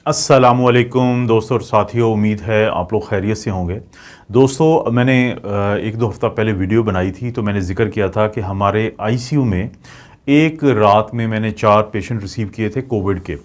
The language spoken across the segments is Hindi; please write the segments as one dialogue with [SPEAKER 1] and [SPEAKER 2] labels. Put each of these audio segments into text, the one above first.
[SPEAKER 1] अस्सलामुअलैकुम दोस्तों और साथियों, उम्मीद है आप लोग खैरियत से होंगे। दोस्तों, मैंने एक दो हफ़्ता पहले वीडियो बनाई थी तो मैंने ज़िक्र किया था कि हमारे आईसीयू में एक रात में मैंने 4 पेशेंट रिसीव किए थे कोविड के।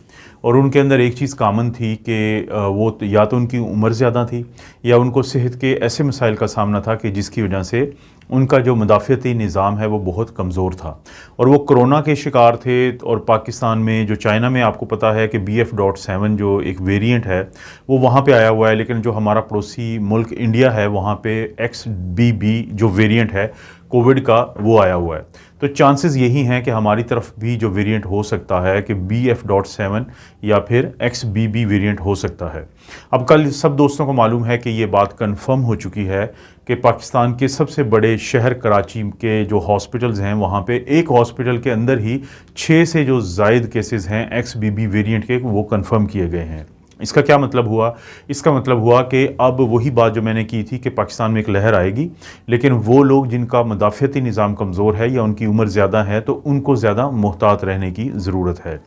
[SPEAKER 1] और उनके अंदर एक चीज़ कामन थी कि या तो उनकी उम्र ज़्यादा थी या उनको सेहत के ऐसे मसाइल का सामना था कि जिसकी वजह से उनका जो मुदाफ़ती निज़ाम है वो बहुत कमज़ोर था और वो कोरोना के शिकार थे। और पाकिस्तान में, जो चाइना में आपको पता है कि BF.7 जो एक वेरिएंट है वो वहाँ पे आया हुआ है, लेकिन जो हमारा पड़ोसी मुल्क इंडिया है वहाँ पे XBB जो वेरिएंट है कोविड का वो आया हुआ है। तो चांसेस यही हैं कि हमारी तरफ भी जो वेरिएंट हो सकता है कि BF.7 या फिर XBB वेरिएंट हो सकता है। अब कल सब दोस्तों को मालूम है कि ये बात कंफर्म हो चुकी है कि पाकिस्तान के सबसे बड़े शहर कराची के जो हॉस्पिटल्स हैं वहाँ पे एक हॉस्पिटल के अंदर ही 6 से जो ज़ायद केसेस हैं XBB वेरिएंट के वो कंफर्म किए गए हैं। इसका क्या मतलब हुआ? इसका मतलब हुआ कि अब वही बात जो मैंने की थी कि पाकिस्तान में एक लहर आएगी, लेकिन वो लोग जिनका मुदाफ़ती निज़ाम कमज़ोर है या उनकी उम्र ज़्यादा है तो उनको ज़्यादा मुहतात रहने की ज़रूरत है।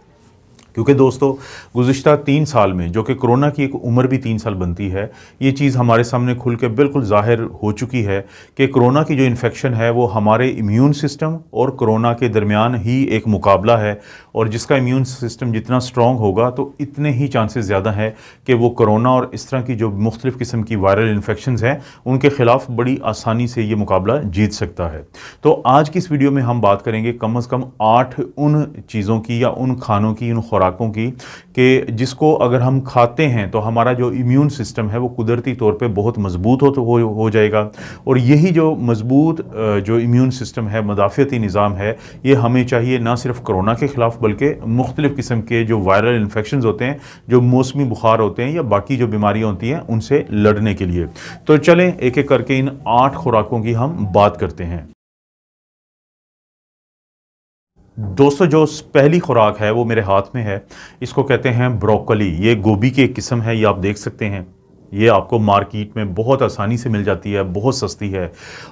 [SPEAKER 1] क्योंकि दोस्तों, गुज़िश्ता 3 साल में, जो कि कोरोना की एक उम्र भी 3 साल बनती है, ये चीज़ हमारे सामने खुल के बिल्कुल ज़ाहिर हो चुकी है कि कोरोना की जो इन्फेक्शन है वो हमारे इम्यून सिस्टम और कोरोना के दरमियान ही एक मुकाबला है। और जिसका इम्यून सिस्टम जितना स्ट्रॉन्ग होगा तो इतने ही चांसेस ज़्यादा है कि वो कोरोना और इस तरह की जो मुख्तलिफ़ किस्म की वायरल इन्फेक्शंस हैं उनके ख़िलाफ़ बड़ी आसानी से ये मुकाबला जीत सकता है। तो आज की इस वीडियो में हम बात करेंगे कम से कम 8 उन चीज़ों की या उन खानों की, उन खुराकों की कि जिसको अगर हम खाते हैं तो हमारा जो इम्यून सिस्टम है वो कुदरती तौर पे बहुत मजबूत हो जाएगा। और यही जो मजबूत जो इम्यून सिस्टम है, मुदाफ़ती निज़ाम है, ये हमें चाहिए ना सिर्फ कोरोना के ख़िलाफ़ बल्कि मुख्तलिफ़ किस्म के जो वायरल इन्फेक्शंस होते हैं, जो मौसमी बुखार होते हैं या बाकी जो बीमारियाँ होती हैं उनसे लड़ने के लिए। तो चलें एक एक करके इन 8 खुराकों की हम बात करते हैं। दोस्तों, जो पहली खुराक है वो मेरे हाथ में है, इसको कहते हैं ब्रोकली। ये गोभी की एक किस्म है, ये आप देख सकते हैं। ये आपको मार्केट में बहुत आसानी से मिल जाती है, बहुत सस्ती है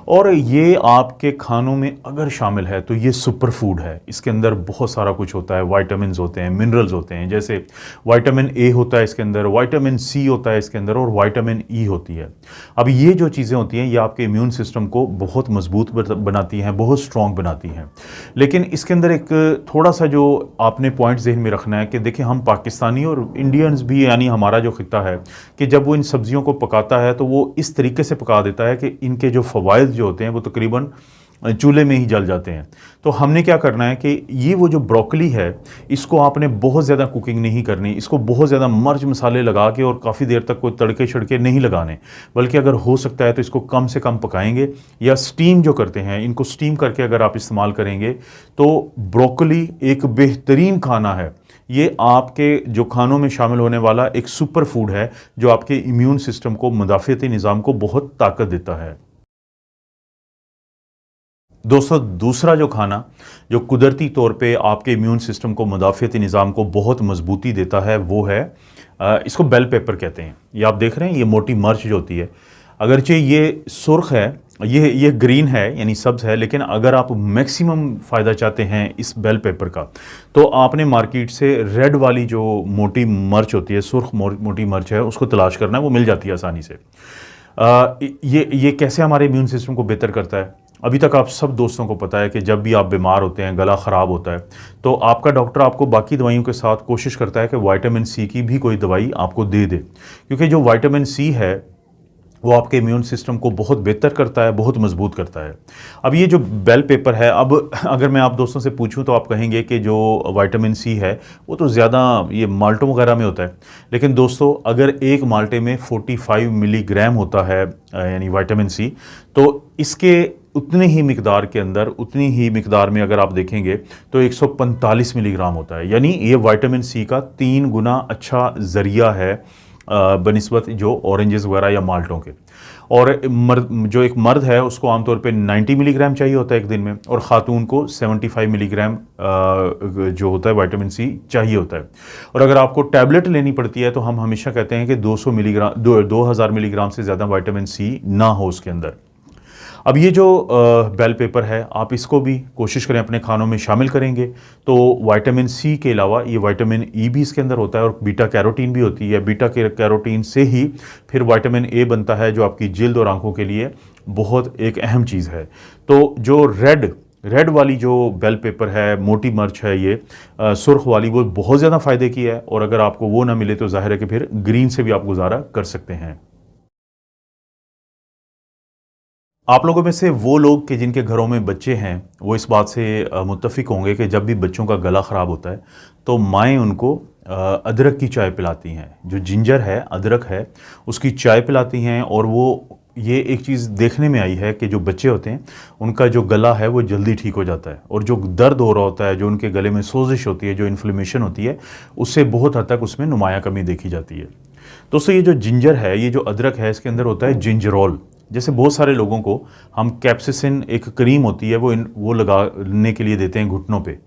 [SPEAKER 1] और ये आपके खानों में अगर शामिल है तो ये सुपर फूड है। इसके अंदर बहुत सारा कुछ होता है, विटामिन्स होते हैं, मिनरल्स होते हैं, जैसे विटामिन ए होता है इसके अंदर, विटामिन सी होता है इसके अंदर और विटामिन ई होती है। अब ये जो चीज़ें होती हैं ये आपके इम्यून सिस्टम को बहुत मजबूत बनाती हैं, बहुत स्ट्रॉन्ग बनाती हैं। लेकिन इसके अंदर एक थोड़ा सा जो आपने पॉइंट जहन में रखना है कि देखिए, हम पाकिस्तानी और इंडियंस भी, यानी हमारा जो खिता है, कि जब वो इन सब्जियों को पकाता है तो वो इस तरीके से पका देता है कि इनके जो फ़वाइद जो होते हैं वो तकरीबन चूल्हे में ही जल जाते हैं। तो हमने क्या करना है कि ये वो जो ब्रोकली है इसको आपने बहुत ज़्यादा कुकिंग नहीं करनी, इसको बहुत ज़्यादा मिर्च मसाले लगा के और काफ़ी देर तक कोई तड़के छड़के नहीं लगाने, बल्कि अगर हो सकता है तो इसको कम से कम पकाएंगे या स्टीम जो करते हैं, इनको स्टीम करके अगर आप इस्तेमाल करेंगे तो ब्रोकली एक बेहतरीन खाना है। ये आपके जो खानों में शामिल होने वाला एक सुपर फूड है जो आपके इम्यून सिस्टम को, मुदाफ़ती निज़ाम को बहुत ताकत देता है। दोस्तों, दूसरा जो खाना जो कुदरती तौर पे आपके इम्यून सिस्टम को, मुदाफ़ती निज़ाम को बहुत मजबूती देता है वो है इसको बेल पेपर कहते हैं। ये आप देख रहे हैं, ये मोटी मिर्च जो होती है, अगरचे ये सुर्ख है, ये ग्रीन है यानी सब्ज़ है, लेकिन अगर आप मैक्सिमम फ़ायदा चाहते हैं इस बेल पेपर का तो आपने मार्केट से रेड वाली जो मोटी मिर्च होती है, सुर्ख मोटी मिर्च है, उसको तलाश करना है, वो मिल जाती है आसानी से। ये कैसे हमारे इम्यून सिस्टम को बेहतर करता है? अभी तक आप सब दोस्तों को पता है कि जब भी आप बीमार होते हैं, गला ख़राब होता है, तो आपका डॉक्टर आपको बाकी दवाइयों के साथ कोशिश करता है कि विटामिन सी की भी कोई दवाई आपको दे दे, क्योंकि जो विटामिन सी है वो आपके इम्यून सिस्टम को बहुत बेहतर करता है, बहुत मजबूत करता है। अब ये जो बेल पेपर है, अब अगर मैं आप दोस्तों से पूछूं तो आप कहेंगे कि जो विटामिन सी है वो तो ज़्यादा ये माल्टों वगैरह में होता है, लेकिन दोस्तों अगर एक माल्टे में 45 मिलीग्राम होता है यानी विटामिन सी, तो इसके उतने ही मिकदार के अंदर, उतनी ही मिकदार में अगर आप देखेंगे तो 145 मिलीग्राम होता है। यानी ये विटामिन सी का 3 गुना अच्छा ज़रिया है बनिस्बत जो ऑरेंजेस वगैरह या माल्टों के। और जो एक मर्द है उसको आमतौर पे 90 मिलीग्राम चाहिए होता है एक दिन में, और ख़ातून को 75 मिलीग्राम जो होता है विटामिन सी चाहिए होता है। और अगर आपको टैबलेट लेनी पड़ती है तो हम हमेशा कहते हैं कि 200 मिलीग्राम 2000 मिलीग्राम से ज़्यादा विटामिन सी ना हो उसके अंदर। अब ये जो बेल पेपर है, आप इसको भी कोशिश करें अपने खानों में शामिल करेंगे तो विटामिन सी के अलावा ये विटामिन ई भी इसके अंदर होता है और बीटा कैरोटीन भी होती है। बीटा कैरोटीन से ही फिर विटामिन ए बनता है जो आपकी जिल्द और आंखों के लिए बहुत एक अहम चीज़ है। तो जो रेड वाली जो बेल पेपर है, मोटी मिर्च है, ये सुर्ख वाली, वो बहुत ज़्यादा फ़ायदे की है। और अगर आपको वो ना मिले तो जाहिर है कि फिर ग्रीन से भी आप गुजारा कर सकते हैं। आप लोगों में से वो लोग कि जिनके घरों में बच्चे हैं वो इस बात से मुत्तफिक होंगे कि जब भी बच्चों का गला ख़राब होता है तो माएँ उनको अदरक की चाय पिलाती हैं। जो जिंजर है, अदरक है, उसकी चाय पिलाती हैं। और वो ये एक चीज़ देखने में आई है कि जो बच्चे होते हैं उनका जो गला है वो जल्दी ठीक हो जाता है और जो दर्द हो रहा होता है, जो उनके गले में सोजिश होती है, जो इन्फ्लेमेशन होती है, उससे बहुत हद तक उसमें नुमाया कमी देखी जाती है। दोस्तों ये जो जिंजर है, ये जो अदरक है, इसके अंदर होता है जिंजरोल। जैसे बहुत सारे लोगों को हम कैप्सिसिन एक क्रीम होती है वो लगाने के लिए देते हैं घुटनों पे,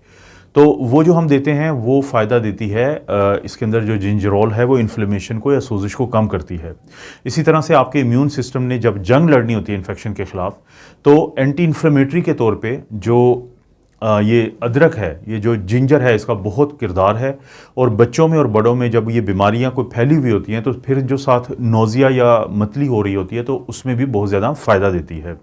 [SPEAKER 1] तो वो जो हम देते हैं वो फ़ायदा देती है। इसके अंदर जो जिंजरोल है वो इन्फ्लेमेशन को या सोजिश को कम करती है। इसी तरह से आपके इम्यून सिस्टम ने जब जंग लड़नी होती है इन्फेक्शन के ख़िलाफ़, तो एंटी इन्फ्लेमेटरी के तौर पे जो ये अदरक है, ये जो जिंजर है, इसका बहुत किरदार है। और बच्चों में और बड़ों में जब ये बीमारियां कोई फैली हुई होती हैं तो फिर जो साथ नोज़िया या मतली हो रही होती है तो उसमें भी बहुत ज़्यादा फ़ायदा देती है।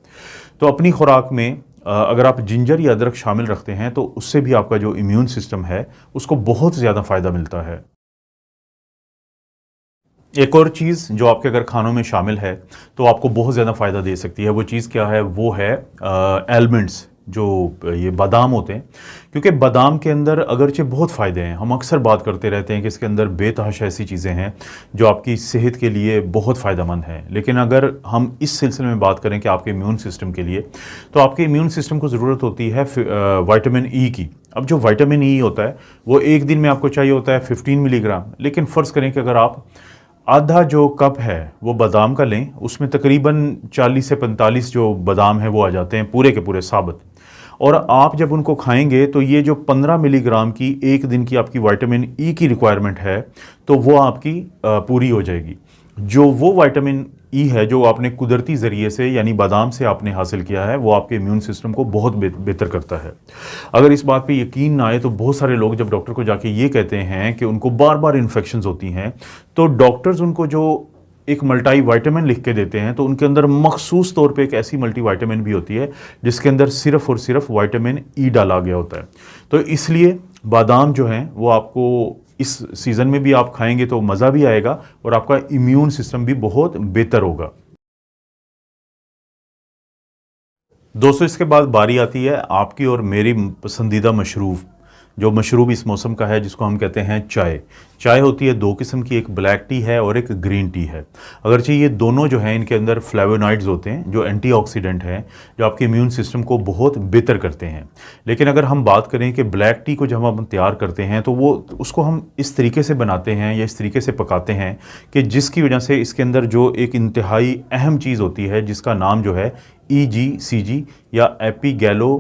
[SPEAKER 1] तो अपनी खुराक में अगर आप जिंजर या अदरक शामिल रखते हैं तो उससे भी आपका जो इम्यून सिस्टम है उसको बहुत ज़्यादा फ़ायदा मिलता है। एक और चीज़ जो आपके अगर खानों में शामिल है तो आपको बहुत ज़्यादा फ़ायदा दे सकती है, वो चीज़ क्या है? वो है एलमंड्स, जो ये बादाम होते हैं। क्योंकि बादाम के अंदर अगरचे बहुत फ़ायदे हैं, हम अक्सर बात करते रहते हैं कि इसके अंदर बेतहाशा ऐसी चीज़ें हैं जो आपकी सेहत के लिए बहुत फ़ायदेमंद हैं। लेकिन अगर हम इस सिलसिले में बात करें कि आपके इम्यून सिस्टम के लिए, तो आपके इम्यून सिस्टम को ज़रूरत होती है विटामिन ई की। अब जो विटामिन ई होता है वो एक दिन में आपको चाहिए होता है 15 मिलीग्राम। लेकिन फ़र्ज़ करें कि अगर आप आधा जो कप है वो बादाम का लें, उसमें तकरीबन 40 से 45 जो बादाम है वो आ जाते हैं पूरे के पूरे साबित। और आप जब उनको खाएंगे तो ये जो 15 मिलीग्राम की एक दिन की आपकी विटामिन ई की रिक्वायरमेंट है तो वो आपकी पूरी हो जाएगी। जो वो विटामिन ई है जो आपने कुदरती ज़रिए से यानी बादाम से आपने हासिल किया है, वो आपके इम्यून सिस्टम को बहुत बेहतर करता है। अगर इस बात पे यकीन ना आए तो बहुत सारे लोग जब डॉक्टर को जाके ये कहते हैं कि उनको बार बार इन्फेक्शंस होती हैं, तो डॉक्टर्स उनको जो एक मल्टी विटामिन लिख के देते हैं तो उनके अंदर मखसूस तौर पे एक ऐसी मल्टी विटामिन भी होती है जिसके अंदर सिर्फ और सिर्फ विटामिन ई डाला गया होता है। तो इसलिए बादाम जो हैं वो आपको इस सीज़न में भी आप खाएंगे तो मज़ा भी आएगा और आपका इम्यून सिस्टम भी बहुत बेहतर होगा। दोस्तों इसके बाद बारी आती है आपकी और मेरी पसंदीदा मशरूब, जो मशरूब इस मौसम का है, जिसको हम कहते हैं चाय। चाय होती है दो किस्म की, एक ब्लैक टी है और एक ग्रीन टी है। अगरचे ये दोनों जो हैं इनके अंदर फ्लेवोनॉइड्स होते हैं जो एंटीऑक्सीडेंट हैं, जो आपके इम्यून सिस्टम को बहुत बेहतर करते हैं। लेकिन अगर हम बात करें कि ब्लैक टी को जब हम तैयार करते हैं तो वो उसको हम इस तरीके से बनाते हैं या इस तरीके से पकाते हैं कि जिसकी वजह से इसके अंदर जो एक इंतहाई अहम चीज़ होती है जिसका नाम जो है EGCG या एपीगैलो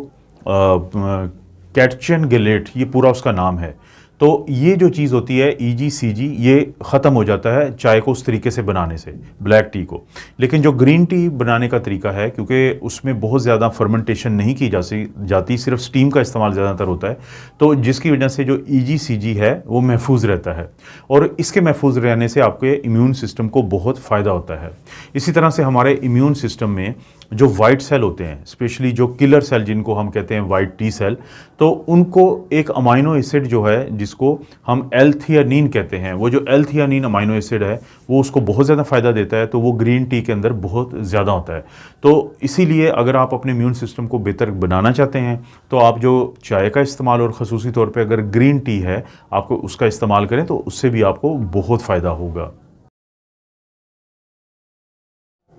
[SPEAKER 1] कैटचन गिलेट, ये पूरा उसका नाम है। तो ये जो चीज़ होती है EGCG, ये ख़त्म हो जाता है चाय को उस तरीके से बनाने से, ब्लैक टी को। लेकिन जो ग्रीन टी बनाने का तरीका है, क्योंकि उसमें बहुत ज़्यादा फर्मेंटेशन नहीं की जाती, सिर्फ स्टीम का इस्तेमाल ज़्यादातर होता है, तो जिसकी वजह से जो EGCG है वो महफूज रहता है और इसके महफूज रहने से आपके इम्यून सिस्टम को बहुत फ़ायदा होता है। इसी तरह से हमारे इम्यून सिस्टम में जो वाइट सेल होते हैं, स्पेशली जो किलर सेल जिनको हम कहते हैं वाइट टी सेल, तो उनको एक अमाइनो एसिड जो है जिसको हम एल-थियानीन कहते हैं, वो जो एल-थियानीन अमाइनो एसिड है वो उसको बहुत ज़्यादा फ़ायदा देता है, तो वो ग्रीन टी के अंदर बहुत ज़्यादा होता है। तो इसीलिए अगर आप अपने इम्यून सिस्टम को बेहतर बनाना चाहते हैं तो आप जो चाय का इस्तेमाल और ख़ुसूसी तौर पर अगर ग्रीन टी है आपको उसका इस्तेमाल करें तो उससे भी आपको बहुत फ़ायदा होगा।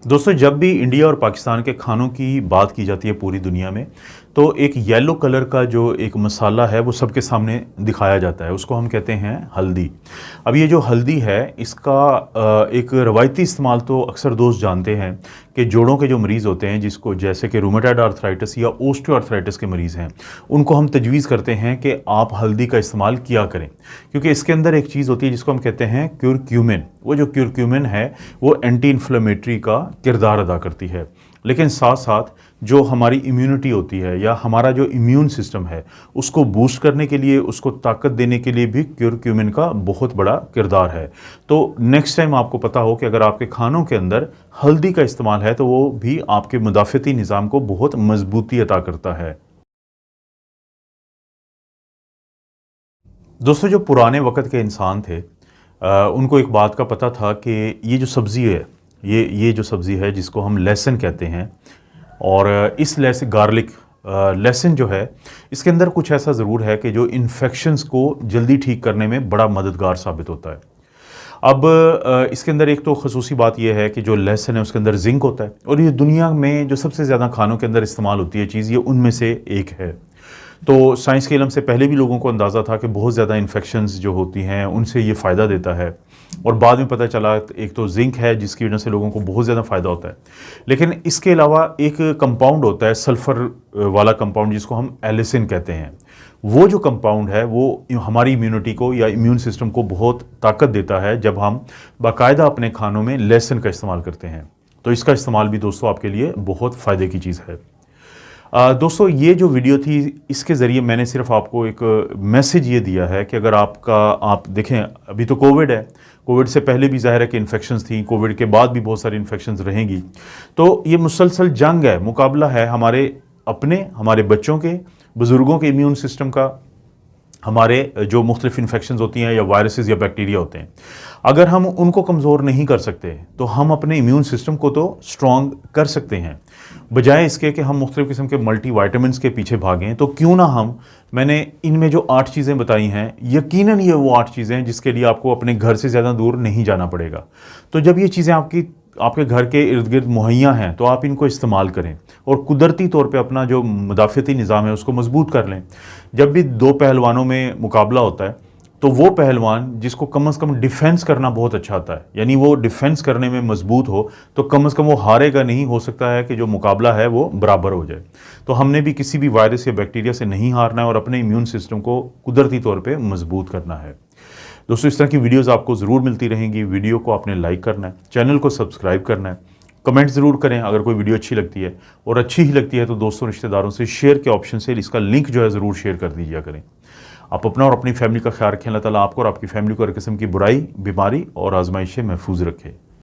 [SPEAKER 1] दोस्तों जब भी इंडिया और पाकिस्तान के खानों की बात की जाती है पूरी दुनिया में, तो एक येलो कलर का जो एक मसाला है वो सबके सामने दिखाया जाता है, उसको हम कहते हैं हल्दी। अब ये जो हल्दी है इसका एक रवायती इस्तेमाल तो अक्सर दोस्त जानते हैं कि जोड़ों के जो मरीज़ होते हैं, जिसको जैसे कि रूमेटॉइड आर्थराइटिस या ओस्टियोआर्थराइटिस के मरीज़ हैं, उनको हम तजवीज़ करते हैं कि आप हल्दी का इस्तेमाल किया करें, क्योंकि इसके अंदर एक चीज़ होती है जिसको हम कहते हैं क्यूरक्यूमिन। वो जो क्यूरक्यूमिन है वो एंटी इन्फ्लेमेटरी का किरदार अदा करती है। लेकिन साथ साथ जो हमारी इम्यूनिटी होती है या हमारा जो इम्यून सिस्टम है उसको बूस्ट करने के लिए, उसको ताकत देने के लिए भी क्यूरक्यूमिन का बहुत बड़ा किरदार है। तो नेक्स्ट टाइम आपको पता हो कि अगर आपके खानों के अंदर हल्दी का इस्तेमाल है तो वो भी आपके मुदाफ़ती निज़ाम को बहुत मजबूती अता करता है। दोस्तों, जो पुराने वक़्त के इंसान थे उनको एक बात का पता था कि ये जो सब्ज़ी है, ये जो सब्ज़ी है जिसको हम लहसुन कहते हैं, और इस लहसुन गार्लिक लहसुन जो है इसके अंदर कुछ ऐसा ज़रूर है कि जो इन्फेक्शंस को जल्दी ठीक करने में बड़ा मददगार साबित होता है। अब इसके अंदर एक तो ख़ुसूसी बात यह है कि जो लहसुन है उसके अंदर जिंक होता है, और ये दुनिया में जो सबसे ज़्यादा खानों के अंदर इस्तेमाल होती है चीज़, ये उनमें से एक है। तो साइंस के इल्म से पहले भी लोगों को अंदाज़ा था कि बहुत ज़्यादा इन्फेक्शंस जो होती हैं उनसे ये फ़ायदा देता है, और बाद में पता चला एक तो जिंक है जिसकी वजह से लोगों को बहुत ज़्यादा फ़ायदा होता है। लेकिन इसके अलावा एक कंपाउंड होता है सल्फ़र वाला कंपाउंड जिसको हम एलिसिन कहते हैं। वो जो कंपाउंड है वो हमारी इम्यूनिटी को या इम्यून सिस्टम को बहुत ताकत देता है जब हम बाकायदा अपने खानों में लहसुन का इस्तेमाल करते हैं। तो इसका इस्तेमाल भी दोस्तों आपके लिए बहुत फ़ायदे की चीज़ है। दोस्तों, ये जो वीडियो थी इसके ज़रिए मैंने सिर्फ आपको एक मैसेज ये दिया है कि अगर आप देखें, अभी तो कोविड है, कोविड से पहले भी ज़ाहिर है कि इन्फेक्शंस थी, कोविड के बाद भी बहुत सारी इन्फेक्शंस रहेंगी। तो ये मुसलसल जंग है, मुकाबला है हमारे अपने, हमारे बच्चों के, बुज़ुर्गों के इम्यून सिस्टम का, हमारे जो मुख्तलिफ इन्फेक्शंस होती हैं या वायरसेस या बैक्टीरिया होते हैं। अगर हम उनको कमज़ोर नहीं कर सकते तो हम अपने इम्यून सिस्टम को तो स्ट्रॉन्ग कर सकते हैं। बजाय इसके कि हम मुख्तलिफ किस्म के मल्टी वाइटामिन्स के पीछे भागें, तो क्यों ना मैंने इनमें जो 8 चीज़ें बताई हैं, यकीनन ये वो 8 चीज़ें हैं जिसके लिए आपको अपने घर से ज़्यादा दूर नहीं जाना पड़ेगा। तो जब ये चीज़ें आपके घर के इर्द गिर्द मुहैया हैं तो आप इनको इस्तेमाल करें और कुदरती तौर पे अपना जो मुदाफ़ती निज़ाम है उसको मजबूत कर लें। जब भी दो पहलवानों में मुकाबला होता है तो वो पहलवान जिसको कम से कम डिफेंस करना बहुत अच्छा आता है, यानी वो डिफेंस करने में मजबूत हो, तो कम से कम वो हारेगा नहीं। हो सकता है कि जो मुकाबला है वो बराबर हो जाए। तो हमने भी किसी भी वायरस या बैक्टीरिया से नहीं हारना है और अपने इम्यून सिस्टम को कुदरती तौर पर मजबूत करना है। दोस्तों, इस तरह की वीडियोस आपको ज़रूर मिलती रहेंगी। वीडियो को आपने लाइक करना है, चैनल को सब्सक्राइब करना है, कमेंट ज़रूर करें अगर कोई वीडियो अच्छी लगती है, और अच्छी ही लगती है तो दोस्तों रिश्तेदारों से शेयर के ऑप्शन से इसका लिंक जो है ज़रूर शेयर कर दीजिए करें। आप अपना और अपनी फैमिली का ख्याल रखें। अल्लाह ताला आपको और आपकी फैमिली को हर किस्म की बुराई, बीमारी और आजमाइश से महफूज रखे।